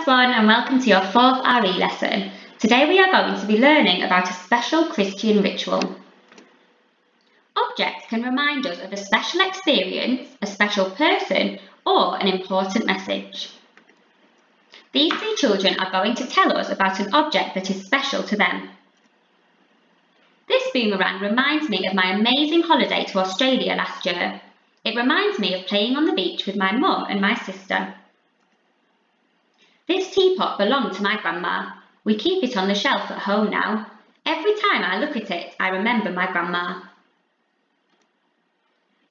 Class 1 and welcome to your 4th RE lesson. Today we are going to be learning about a special Christian ritual. Objects can remind us of a special experience, a special person, or an important message. These 3 children are going to tell us about an object that is special to them. This boomerang reminds me of my amazing holiday to Australia last year. It reminds me of playing on the beach with my mum and my sister. This teapot belonged to my grandma. We keep it on the shelf at home now. Every time I look at it, I remember my grandma.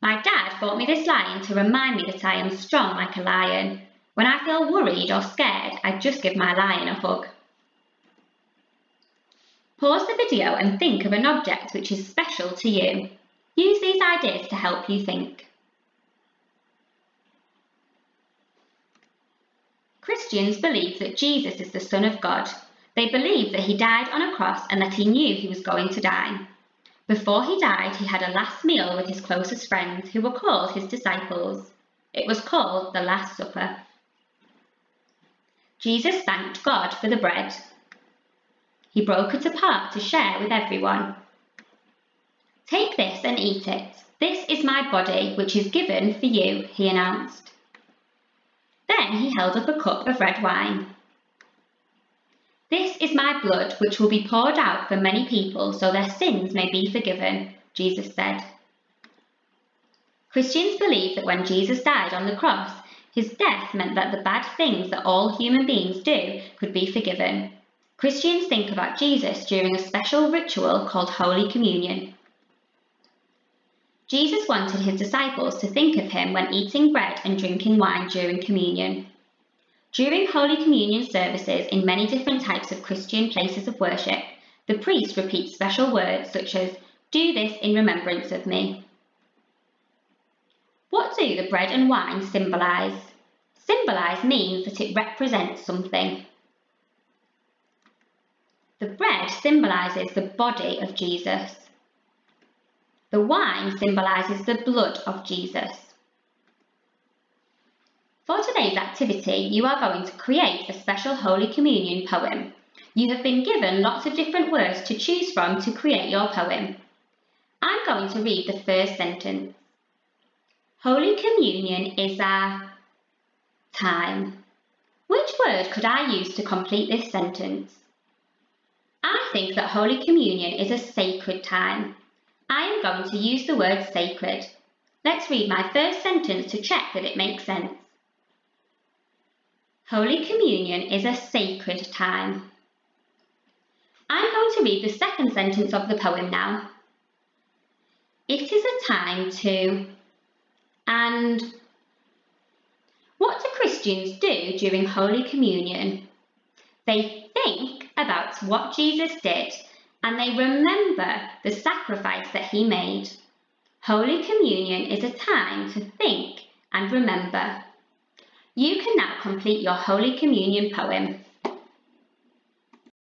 My dad bought me this lion to remind me that I am strong like a lion. When I feel worried or scared, I just give my lion a hug. Pause the video and think of an object which is special to you. Use these ideas to help you think. Christians believe that Jesus is the Son of God. They believe that he died on a cross and that he knew he was going to die. Before he died, he had a last meal with his closest friends, who were called his disciples. It was called the Last Supper. Jesus thanked God for the bread. He broke it apart to share with everyone. "Take this and eat it. This is my body, which is given for you," he announced. Then he held up a cup of red wine. "This is my blood, which will be poured out for many people so their sins may be forgiven," Jesus said. Christians believe that when Jesus died on the cross, his death meant that the bad things that all human beings do could be forgiven. Christians think about Jesus during a special ritual called Holy Communion. Jesus wanted his disciples to think of him when eating bread and drinking wine during communion. During Holy Communion services in many different types of Christian places of worship, the priest repeats special words such as, "Do this in remembrance of me." What do the bread and wine symbolise? Symbolise means that it represents something. The bread symbolises the body of Jesus. The wine symbolises the blood of Jesus. For today's activity, you are going to create a special Holy Communion poem. You have been given lots of different words to choose from to create your poem. I'm going to read the first sentence. Holy Communion is a time. Which word could I use to complete this sentence? I think that Holy Communion is a sacred time. I am going to use the word sacred. Let's read my first sentence to check that it makes sense. Holy Communion is a sacred time. I'm going to read the second sentence of the poem now. It is a time to... And what do Christians do during Holy Communion? They think about what Jesus did and they remember the sacrifice that he made. Holy Communion is a time to think and remember. You can now complete your Holy Communion poem.